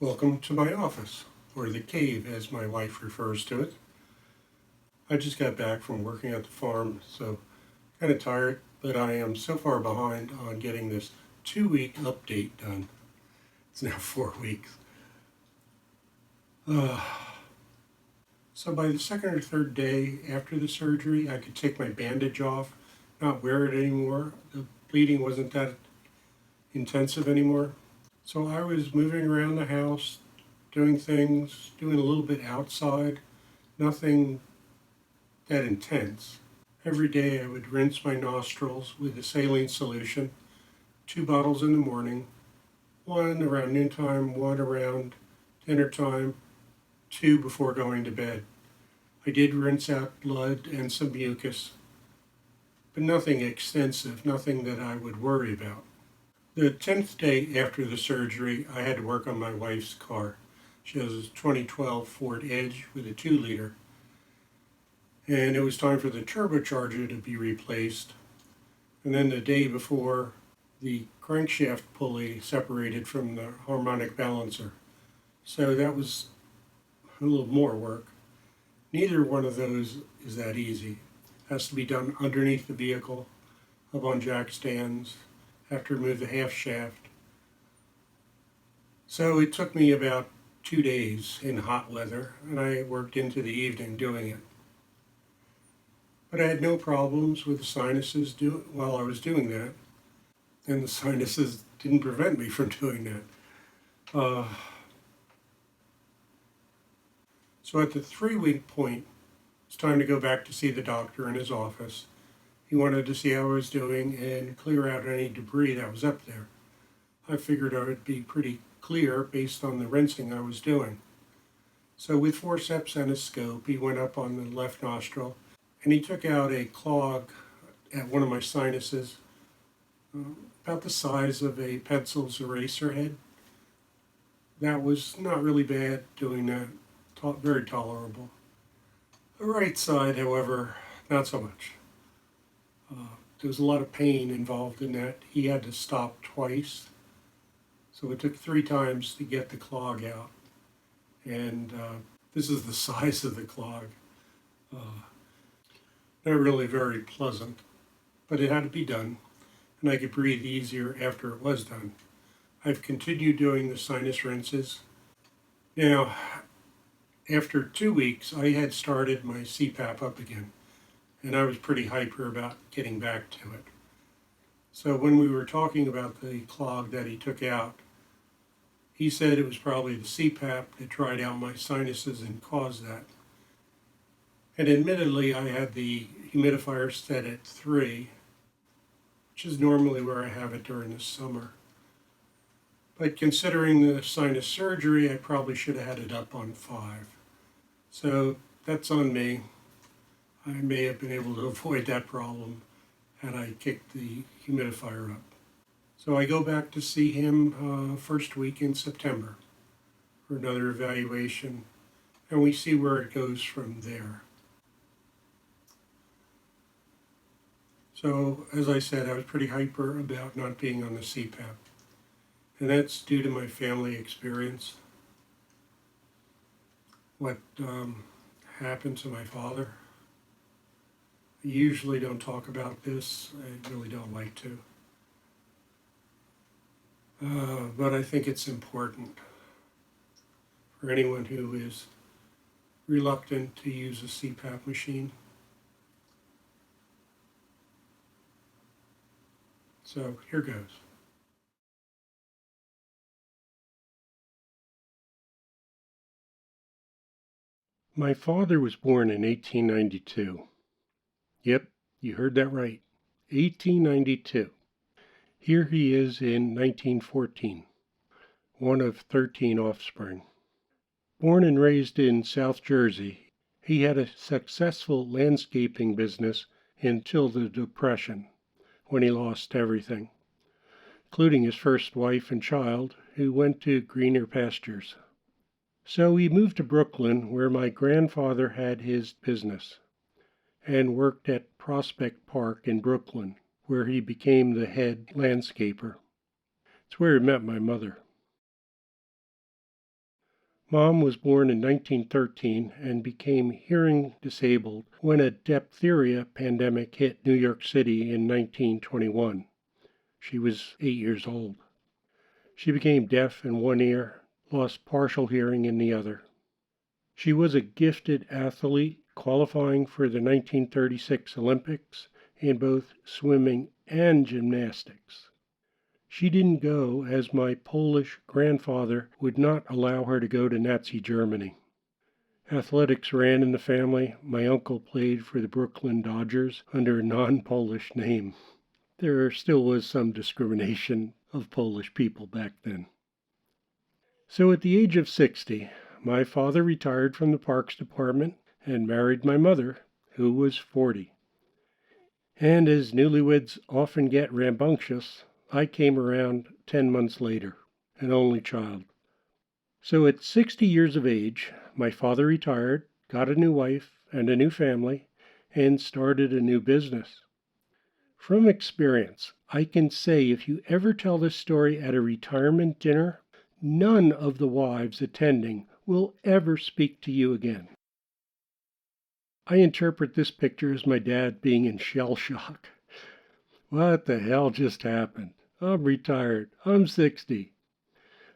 Welcome to my office, or the cave as my wife refers to it. I just got back from working at the farm, so kind of tired, but I am so far behind on getting this 2-week update done. It's now 4 weeks. So by the second or third day after the surgery, I could take my bandage off, not wear it anymore. The bleeding wasn't that intensive anymore. So I was moving around the house, doing things, doing a little bit outside, nothing that intense. Every day I would rinse my nostrils with a saline solution, 2 bottles in the morning, 1 around noontime, 1 around dinner time, 2 before going to bed. I did rinse out blood and some mucus, but nothing extensive, nothing that I would worry about. The 10th day after the surgery, I had to work on my wife's car. She has a 2012 Ford Edge with a 2-liter. And it was time for the turbocharger to be replaced. And then the day before, the crankshaft pulley separated from the harmonic balancer. So that was a little more work. Neither one of those is that easy. It has to be done underneath the vehicle, up on jack stands. Have to remove the half shaft. So it took me about 2 days in hot weather, and I worked into the evening doing it. But I had no problems with the sinuses while I was doing that, and the sinuses didn't prevent me from doing that. So at the 3-week point, it's time to go back to see the doctor in his office. He wanted to see how I was doing and clear out any debris that was up there. I figured I would be pretty clear based on the rinsing I was doing. So with forceps and a scope, he went up on the left nostril and he took out a clog at one of my sinuses, about the size of a pencil's eraser head. That was not really bad doing that, very tolerable. The right side, however, not so much. There was a lot of pain involved in that. He had to stop twice. So it took 3 times to get the clog out. And this is the size of the clog. Not really very pleasant, but it had to be done. And I could breathe easier after it was done. I've continued doing the sinus rinses. Now, after 2 weeks, I had started my CPAP up again. And I was pretty hyper about getting back to it. So when we were talking about the clog that he took out, he said it was probably the CPAP that dried out my sinuses and caused that. And admittedly, I had the humidifier set at 3, which is normally where I have it during the summer. But considering the sinus surgery, I probably should have had it up on 5. So that's on me. I may have been able to avoid that problem had I kicked the humidifier up. So I go back to see him first week in September for another evaluation, and we see where it goes from there. So, as I said, I was pretty hyper about not being on the CPAP, and that's due to my family experience. What happened to my father. I usually don't talk about this. I really don't like to. But I think it's important for anyone who is reluctant to use a CPAP machine. So here goes. My father was born in 1892. Yep, you heard that right. 1892. Here he is in 1914, one of 13 offspring. Born and raised in South Jersey, he had a successful landscaping business until the Depression, when he lost everything, including his first wife and child, who went to greener pastures. So he moved to Brooklyn, where my grandfather had his business, and worked at Prospect Park in Brooklyn, where he became the head landscaper. It's where he met my mother. Mom was born in 1913 and became hearing disabled when a diphtheria pandemic hit New York City in 1921. She was 8 years old. She became deaf in one ear, lost partial hearing in the other. She was a gifted athlete, qualifying for the 1936 Olympics in both swimming and gymnastics. She didn't go as my Polish grandfather would not allow her to go to Nazi Germany. Athletics ran in the family. My uncle played for the Brooklyn Dodgers under a non-Polish name. There still was some discrimination of Polish people back then. So at the age of 60, my father retired from the Parks Department and married my mother, who was 40. And as newlyweds often get rambunctious, I came around 10 months later, an only child. So at 60 years of age, my father retired, got a new wife and a new family, and started a new business. From experience, I can say if you ever tell this story at a retirement dinner, none of the wives attending will ever speak to you again. I interpret this picture as my dad being in shell shock. What the hell just happened? I'm retired. I'm 60.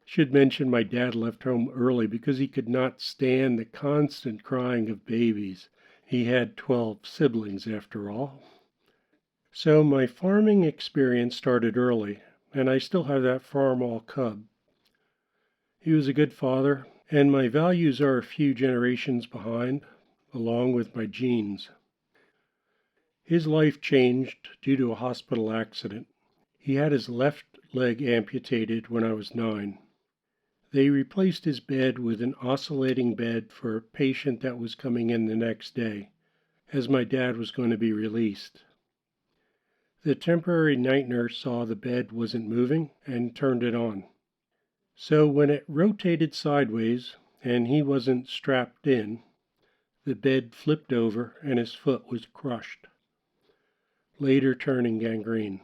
Should mention my dad left home early because he could not stand the constant crying of babies. He had 12 siblings after all. So my farming experience started early, and I still have that farmall cub. He was a good father, and my values are a few generations behind, along with my genes. His life changed due to a hospital accident. He had his left leg amputated when I was 9. They replaced his bed with an oscillating bed for a patient that was coming in the next day, as my dad was going to be released. The temporary night nurse saw the bed wasn't moving and turned it on. So when it rotated sideways and he wasn't strapped in, the bed flipped over and his foot was crushed, later turning gangrene.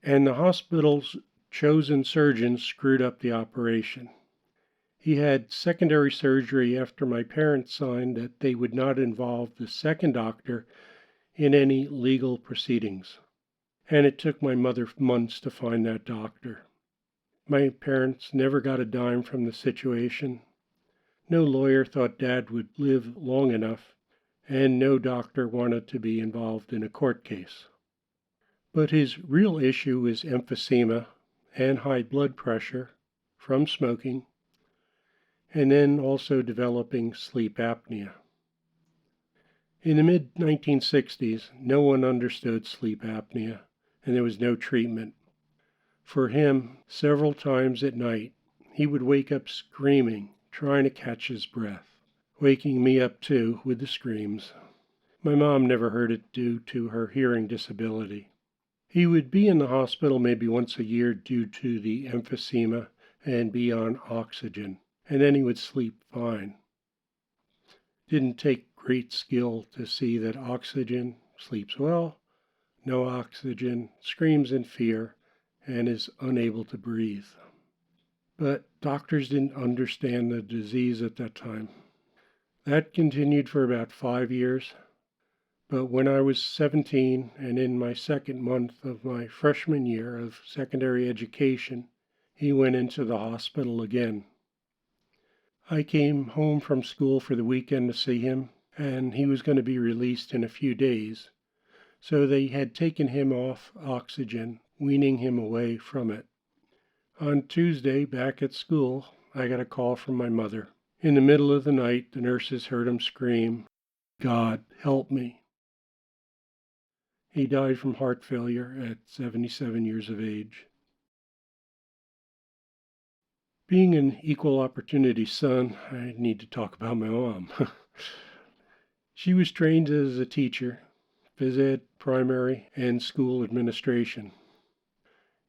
And the hospital's chosen surgeons screwed up the operation. He had secondary surgery after my parents signed that they would not involve the second doctor in any legal proceedings. And it took my mother months to find that doctor. My parents never got a dime from the situation. No lawyer thought Dad would live long enough, and no doctor wanted to be involved in a court case. But his real issue is emphysema and high blood pressure from smoking, and then also developing sleep apnea. In the mid-1960s, no one understood sleep apnea, and there was no treatment. For him, several times at night, he would wake up screaming, trying to catch his breath, waking me up too with the screams. My mom never heard it due to her hearing disability. He would be in the hospital maybe once a year due to the emphysema and be on oxygen, and then he would sleep fine. Didn't take great skill to see that oxygen sleeps well, no oxygen screams in fear and is unable to breathe. But doctors didn't understand the disease at that time. That continued for about 5 years. But when I was 17 and in my second month of my freshman year of secondary education, he went into the hospital again. I came home from school for the weekend to see him, and he was going to be released in a few days. So they had taken him off oxygen, weaning him away from it. On Tuesday, back at school, I got a call from my mother. In the middle of the night, the nurses heard him scream, "God, help me." He died from heart failure at 77 years of age. Being an equal opportunity son, I need to talk about my mom. She was trained as a teacher, phys ed, primary, and school administration.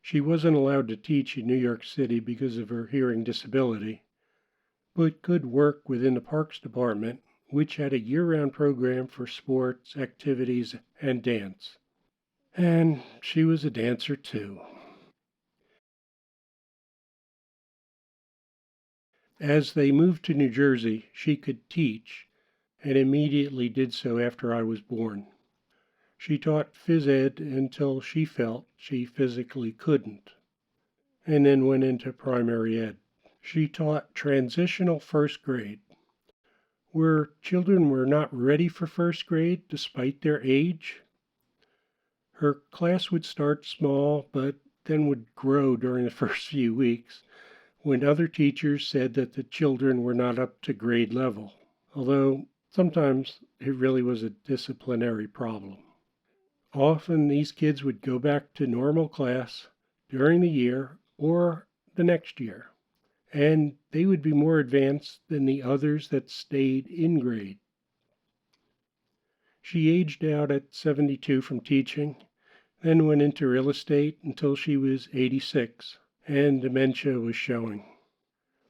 She wasn't allowed to teach in New York City because of her hearing disability, but could work within the Parks Department, which had a year-round program for sports, activities, and dance. And she was a dancer too. As they moved to New Jersey, she could teach, and immediately did so after I was born. She taught phys ed until she felt she physically couldn't, and then went into primary ed. She taught transitional first grade, where children were not ready for first grade despite their age. Her class would start small, but then would grow during the first few weeks when other teachers said that the children were not up to grade level, although sometimes it really was a disciplinary problem. Often these kids would go back to normal class during the year or the next year, and they would be more advanced than the others that stayed in grade. She aged out at 72 from teaching, then went into real estate until she was 86, and dementia was showing.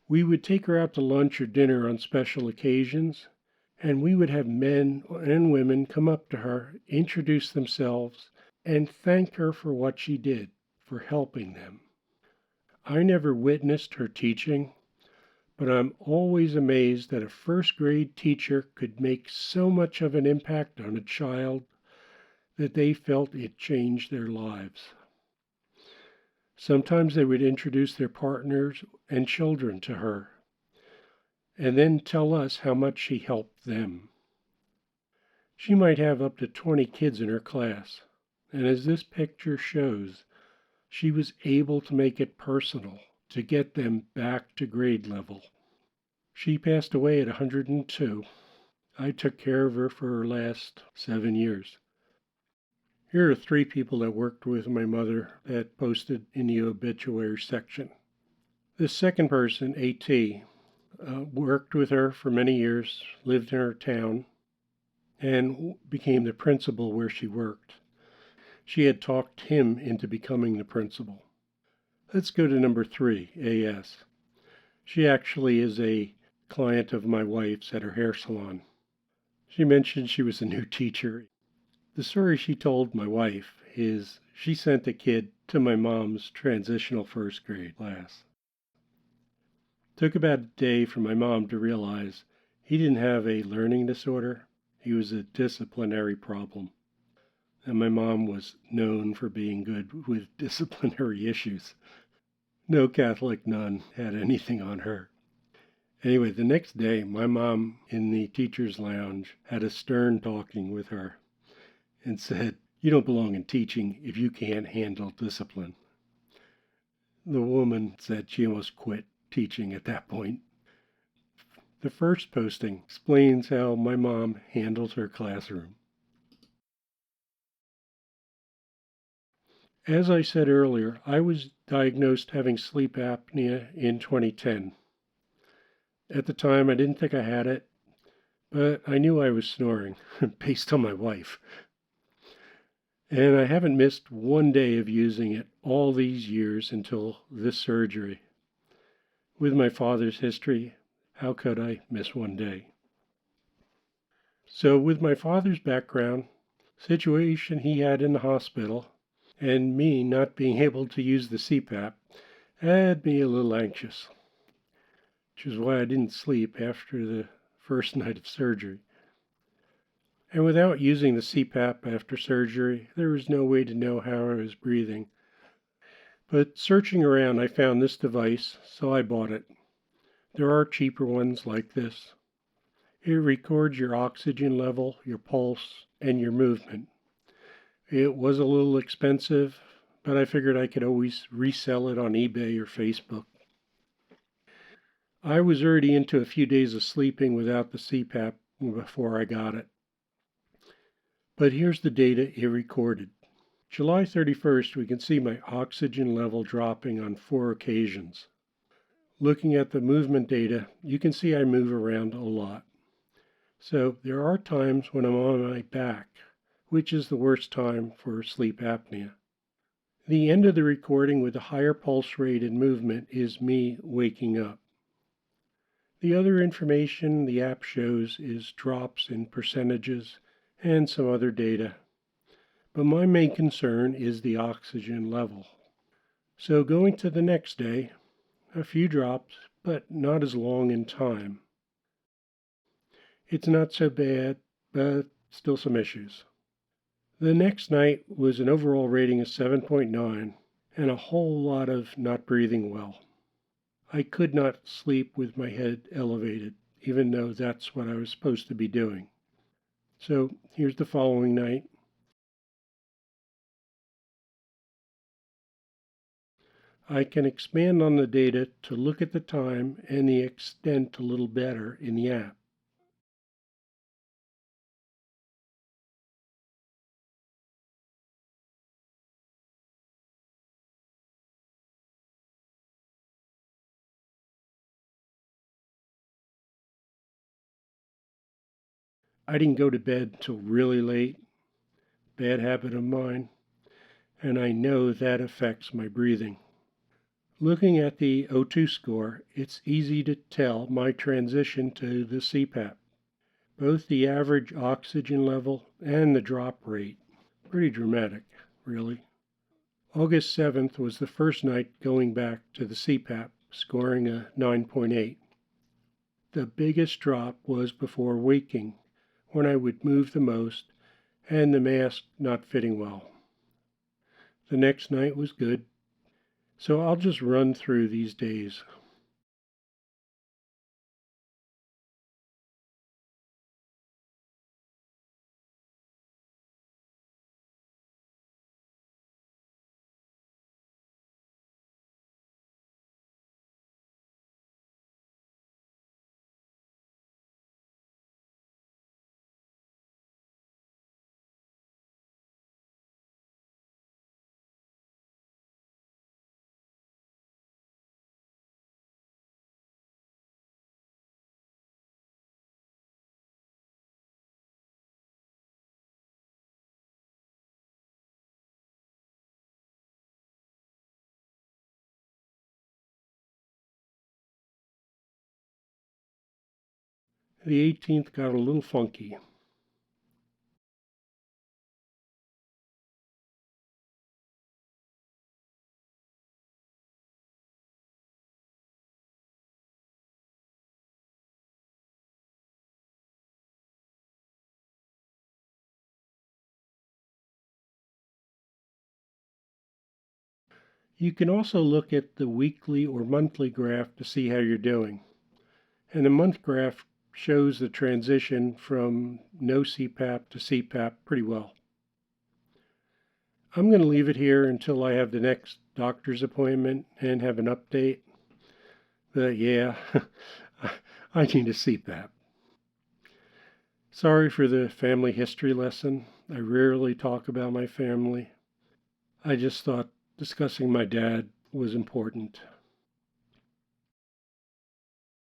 We would take her out to lunch or dinner on special occasions, and we would have men and women come up to her, introduce themselves, and thank her for what she did, for helping them. I never witnessed her teaching, but I'm always amazed that a first grade teacher could make so much of an impact on a child that they felt it changed their lives. Sometimes they would introduce their partners and children to her, and then tell us how much she helped them. She might have up to 20 kids in her class, and as this picture shows, she was able to make it personal to get them back to grade level. She passed away at 102. I took care of her for her last 7 years. Here are 3 people that worked with my mother that posted in the obituary section. The second person, A.T., worked with her for many years, lived in her town, and became the principal where she worked. She had talked him into becoming the principal. Let's go to number 3, A.S. She actually is a client of my wife's at her hair salon. She mentioned she was a new teacher. The story she told my wife is she sent a kid to my mom's transitional first grade class. Took about a day for my mom to realize he didn't have a learning disorder. He was a disciplinary problem. And my mom was known for being good with disciplinary issues. No Catholic nun had anything on her. Anyway, the next day, my mom in the teacher's lounge had a stern talking with her and said, "You don't belong in teaching if you can't handle discipline." The woman said she almost quit teaching at that point. The first posting explains how my mom handles her classroom. As I said earlier, I was diagnosed having sleep apnea in 2010. At the time, I didn't think I had it, but I knew I was snoring based on my wife. And I haven't missed one day of using it all these years until this surgery. With my father's history, how could I miss one day? So with my father's background, situation he had in the hospital, and me not being able to use the CPAP, had me a little anxious, which is why I didn't sleep after the first night of surgery. And without using the CPAP after surgery, there was no way to know how I was breathing. But searching around, I found this device, so I bought it. There are cheaper ones like this. It records your oxygen level, your pulse, and your movement. It was a little expensive, but I figured I could always resell it on eBay or Facebook. I was already into a few days of sleeping without the CPAP before I got it. But here's the data it recorded. July 31st, we can see my oxygen level dropping on 4 occasions. Looking at the movement data, you can see I move around a lot. So there are times when I'm on my back, which is the worst time for sleep apnea. The end of the recording with a higher pulse rate and movement is me waking up. The other information the app shows is drops in percentages and some other data. But my main concern is the oxygen level. So going to the next day, a few drops, but not as long in time. It's not so bad, but still some issues. The next night was an overall rating of 7.9 and a whole lot of not breathing well. I could not sleep with my head elevated, even though that's what I was supposed to be doing. So here's the following night. I can expand on the data to look at the time and the extent a little better in the app. I didn't go to bed till really late, bad habit of mine, and I know that affects my breathing. Looking at the O2 score, it's easy to tell my transition to the CPAP. Both the average oxygen level and the drop rate. Pretty dramatic, really. August 7th was the first night going back to the CPAP, scoring a 9.8. The biggest drop was before waking, when I would move the most and the mask not fitting well. The next night was good, so I'll just run through these days. The 18th got a little funky. You can also look at the weekly or monthly graph to see how you're doing. And the month graph shows the transition from no CPAP to CPAP pretty well. I'm going to leave it here until I have the next doctor's appointment and have an update. But yeah, I need a CPAP. Sorry for the family history lesson. I rarely talk about my family. I just thought discussing my dad was important.